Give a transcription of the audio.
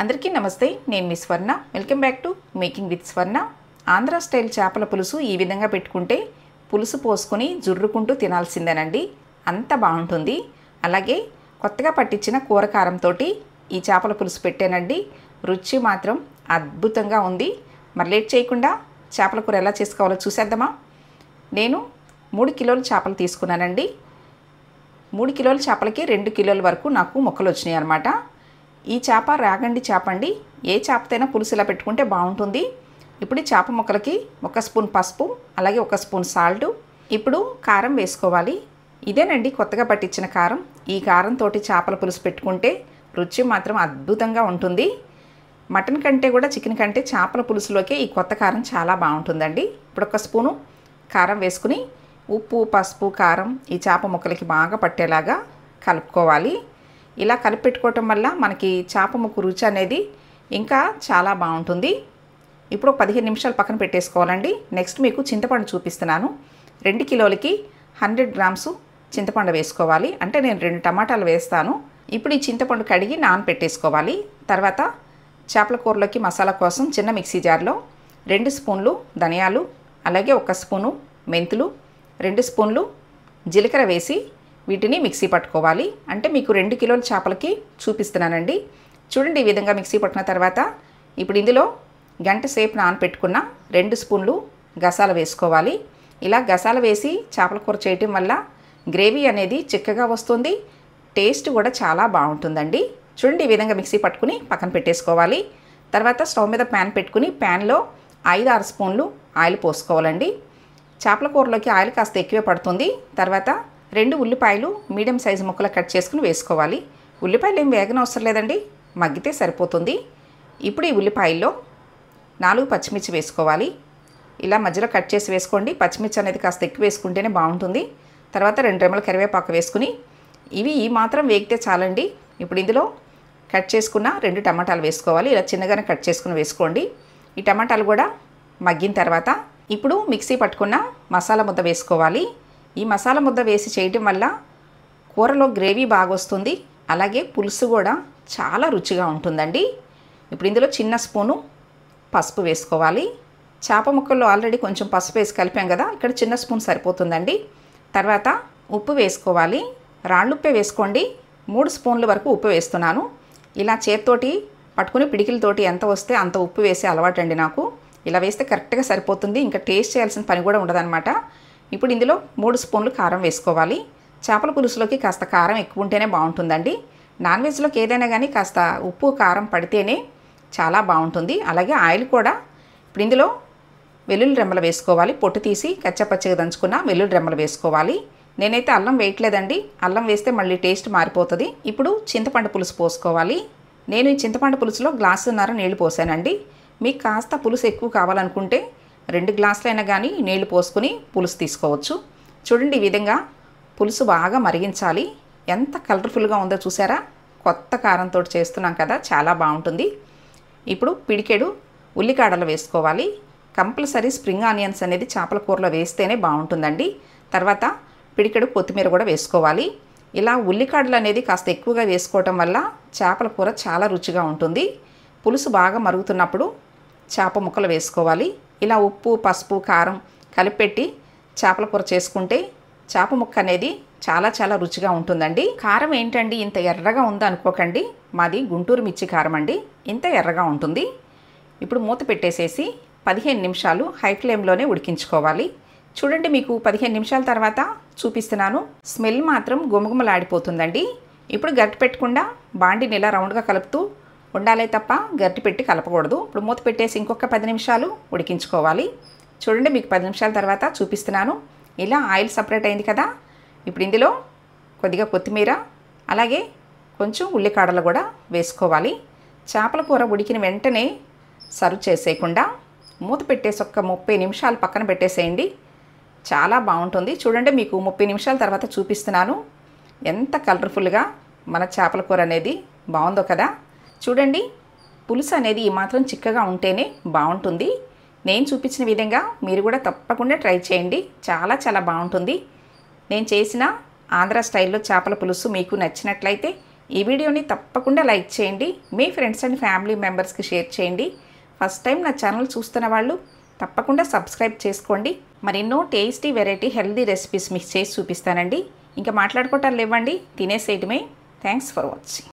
అందరికీ నమస్తే. నేను మీ స్వర్ణ. Welcome back to making with Swarna. Andhra style చేపల పులుసు ఈ విధంగా పెట్టుకుంటే పులుసు పోసుకొని జుర్రుకుంటూ తినాల్సిందేనండి. అంత బాగుంటుంది. అలాగే కొత్తగా పట్టించిన కూర కారంతో ఈ చేపల పులుసు పెట్టానండి. రుచి మాత్రం అద్భుతంగా ఉంది. మరి లేట్ చేయకుండా చేపల కూర ఎలా చేసుకోవాలో చూసేద్దామా? నేను 3 కిలోల చేపలు తీసుకున్నానండి. 3 కిలోల చేపలకి 2 కిలోల వరకు నాకు ముక్కలు వచ్చినాయి అన్నమాట. ఈ చేప రాగండి చేప అండి. ఏ చేపతైనా పులుసు ఇలా పెట్టుకుంటే బాగుంటుంది. ఇప్పుడు ఈ చేప ముక్కలకి 1 స్పూన్ పసుపు, అలాగే 1 స్పూన్ సాల్ట్. ఇప్పుడు కారం వేసుకోవాలి. ఇదేనండి కొత్తగా పట్టించిన కారం. ఈ కారంతో చేపల పులుసు పెట్టుకుంటే రుచి మాత్రం అద్భుతంగా ఉంటుంది. మటన్ కంటే కూడా చికెన్ కంటే చేపల పులుసులోకే ఈ కొత్త కారం చాలా బాగుంటుందండి. ఇప్పుడు 1 స్పూను కారం వేసుకుని ఉప్పు, పసుపు, కారం ఈ చేప ముక్కలకి బాగా పట్టేలాగా కలుపుకోవాలి. ఇలా కలిపి పెట్టుకోవటం వల్ల మనకి చేప ముక్క రుచి అనేది ఇంకా చాలా బాగుంటుంది. ఇప్పుడు 15 నిమిషాలు పక్కన పెట్టేసుకోవాలండి. నెక్స్ట్ మీకు చింతపండు చూపిస్తున్నాను. 2 కిలోలకి 100 గ్రామ్స్ చింతపండు వేసుకోవాలి. అంటే నేను 2 టమాటాలు వేస్తాను. ఇప్పుడు ఈ చింతపండు కడిగి నానబెట్టేసుకోవాలి. తర్వాత చేపల కూరలోకి మసాలా కోసం చిన్న మిక్సీ జార్లో 2 స్పూన్లు ధనియాలు, అలాగే 1 స్పూను మెంతులు, 2 స్పూన్లు జీలకర్ర వేసి వీటిని మిక్సీ పట్టుకోవాలి. అంటే మీకు 2 కిలోల చేపలకి చూపిస్తున్నానండి. చూడండి, ఈ విధంగా మిక్సీ పట్టిన తర్వాత ఇప్పుడు ఇందులో గంట సేపు నానపెట్టుకున్న 2 స్పూన్లు గసాలు వేసుకోవాలి. ఇలా గసాలు వేసి చేపల కూర చేయటం వల్ల గ్రేవీ అనేది చిక్కగా వస్తుంది. టేస్ట్ కూడా చాలా బాగుంటుందండి. చూడండి, ఈ విధంగా మిక్సీ పట్టుకుని పక్కన పెట్టేసుకోవాలి. తర్వాత స్టవ్ మీద ప్యాన్ పెట్టుకుని ప్యాన్లో 5-6 స్పూన్లు ఆయిల్ పోసుకోవాలండి. చేపల కూరలోకి ఆయిల్ కాస్త ఎక్కువే పడుతుంది. తర్వాత 2 ఉల్లిపాయలు మీడియం సైజు ముక్కలు కట్ చేసుకుని వేసుకోవాలి. ఉల్లిపాయలు ఏం వేగనవసరం లేదండి, మగ్గితే సరిపోతుంది. ఇప్పుడు ఈ ఉల్లిపాయల్లో 4 పచ్చిమిర్చి వేసుకోవాలి. ఇలా మధ్యలో కట్ చేసి వేసుకోండి. పచ్చిమిర్చి అనేది కాస్త ఎక్కువ వేసుకుంటేనే బాగుంటుంది. తర్వాత 2 రెమ్మల కరివేపాకు వేసుకుని ఇవి ఈ మాత్రం వేగితే చాలండి. ఇప్పుడు ఇందులో కట్ చేసుకున్న 2 టమాటాలు వేసుకోవాలి. ఇలా చిన్నగానే కట్ చేసుకుని వేసుకోండి. ఈ టమాటాలు కూడా మగ్గిన తర్వాత ఇప్పుడు మిక్సీ పట్టుకున్న మసాలా ముద్ద వేసుకోవాలి. ఈ మసాలా ముద్ద వేసి చేయటం వల్ల కూరలో గ్రేవీ బాగా వస్తుంది. అలాగే పులుసు కూడా చాలా రుచిగా ఉంటుందండి. ఇప్పుడు ఇందులో చిన్న స్పూను పసుపు వేసుకోవాలి. చేప ముక్కల్లో ఆల్రెడీ కొంచెం పసుపు వేసి కలిపాం కదా, ఇక్కడ చిన్న స్పూన్ సరిపోతుందండి. తర్వాత ఉప్పు వేసుకోవాలి. రాళ్ళుప్పే వేసుకోండి. 3 స్పూన్ల వరకు ఉప్పు వేస్తున్నాను. ఇలా చేత్తోటి పట్టుకుని పిడికిలతోటి ఎంత వస్తే అంత ఉప్పు వేసే అలవాటు అండి నాకు. ఇలా వేస్తే కరెక్ట్గా సరిపోతుంది. ఇంకా టేస్ట్ చేయాల్సిన పని కూడా ఉండదన్నమాట. ఇప్పుడు ఇందులో 3 స్పూన్లు కారం వేసుకోవాలి. చేపల పులుసులోకి కాస్త కారం ఎక్కువ ఉంటేనే బాగుంటుందండి. నాన్ వెజ్లోకి ఏదైనా కానీ కాస్త ఉప్పు కారం పడితేనే చాలా బాగుంటుంది. అలాగే ఆయిల్ కూడా. ఇప్పుడు ఇందులో వెల్లుల్లి రెమ్మలు వేసుకోవాలి. పొట్టు తీసి కచ్చపచ్చగా దంచుకున్న వెల్లుల్లి రెమ్మలు వేసుకోవాలి. నేనైతే అల్లం వేయట్లేదండి, అల్లం వేస్తే మళ్ళీ టేస్ట్ మారిపోతుంది. ఇప్పుడు చింతపండు పులుసు పోసుకోవాలి. నేను ఈ చింతపండు పులుసులో 1.5 గ్లాసులు నీళ్లు పోసానండి. మీకు కాస్త పులుసు ఎక్కువ కావాలనుకుంటే 2 గ్లాసులైనా కానీ నీళ్లు పోసుకుని పులుసు తీసుకోవచ్చు. చూడండి, ఈ విధంగా పులుసు బాగా మరిగించాలి. ఎంత కలర్ఫుల్గా ఉందో చూసారా? కొత్త కారంతో చేస్తున్నాం కదా, చాలా బాగుంటుంది. ఇప్పుడు పిడికెడు ఉల్లికాడలు వేసుకోవాలి. కంపల్సరీ స్ప్రింగ్ ఆనియన్స్ అనేది చేపల కూరలో వేస్తేనే బాగుంటుందండి. తర్వాత పిడికెడు కొత్తిమీర కూడా వేసుకోవాలి. ఇలా ఉల్లికాడలు అనేది కాస్త ఎక్కువగా వేసుకోవటం వల్ల చేపల కూర చాలా రుచిగా ఉంటుంది. పులుసు బాగా మరుగుతున్నప్పుడు చేప ముక్కలు వేసుకోవాలి. ఇలా ఉప్పు, పసుపు, కారం కలిపెట్టి చేపల కూర చేసుకుంటే చేప ముక్క అనేది చాలా చాలా రుచిగా ఉంటుందండి. కారం ఏంటండి ఇంత ఎర్రగా ఉందో అనుకోకండి, మాది గుంటూరు మిర్చి కారం అండి. ఇంత ఎర్రగా ఉంటుంది. ఇప్పుడు మూత పెట్టేసేసి 15 నిమిషాలు హై ఫ్లేమ్లోనే ఉడికించుకోవాలి. చూడండి, మీకు 15 నిమిషాల తర్వాత చూపిస్తున్నాను. స్మెల్ మాత్రం గుమగుమలాడిపోతుందండి. ఇప్పుడు గరిటె పెట్టకుండా బాండిని ఇలా రౌండ్గా కలుపుతూ ఉండాలే తప్ప గరిటె పెట్టి కలపకూడదు. ఇప్పుడు మూత పెట్టేసి ఇంకొక 10 నిమిషాలు ఉడికించుకోవాలి. చూడండి, మీకు 10 నిమిషాల తర్వాత చూపిస్తున్నాను. ఇలా ఆయిల్ సపరేట్ అయింది కదా. ఇప్పుడు ఇందులో కొద్దిగా కొత్తిమీర, అలాగే కొంచెం ఉల్లికాడలు కూడా వేసుకోవాలి. చేపల కూర ఉడికిన వెంటనే సర్వ్ చేసేయకుండా మూత పెట్టేసి ఒక 30 నిమిషాలు పక్కన పెట్టేసేయండి. చాలా బాగుంటుంది. చూడండి, మీకు 30 నిమిషాల తర్వాత చూపిస్తున్నాను. ఎంత కలర్ఫుల్గా మన చేపల కూర అనేది బాగుందో కదా. చూడండి, పులుసు అనేది ఈ మాత్రం చిక్కగా ఉంటేనే బాగుంటుంది. నేను చూపించిన విధంగా మీరు కూడా తప్పకుండా ట్రై చేయండి. చాలా చాలా బాగుంటుంది. నేను చేసిన ఆంధ్ర స్టైల్లో చేపల పులుసు మీకు నచ్చినట్లయితే ఈ వీడియోని తప్పకుండా లైక్ చేయండి, మీ ఫ్రెండ్స్ అండ్ ఫ్యామిలీ మెంబర్స్కి షేర్ చేయండి. ఫస్ట్ టైం నా ఛానల్ చూస్తున్న వాళ్ళు తప్పకుండా సబ్స్క్రైబ్ చేసుకోండి. మరెన్నో టేస్టీ వెరైటీ హెల్దీ రెసిపీస్ మీకు చేసి చూపిస్తానండి. ఇంకా మాట్లాడుకోవటాలు లేవండి, తినేసేయటమే. Thanks for watching.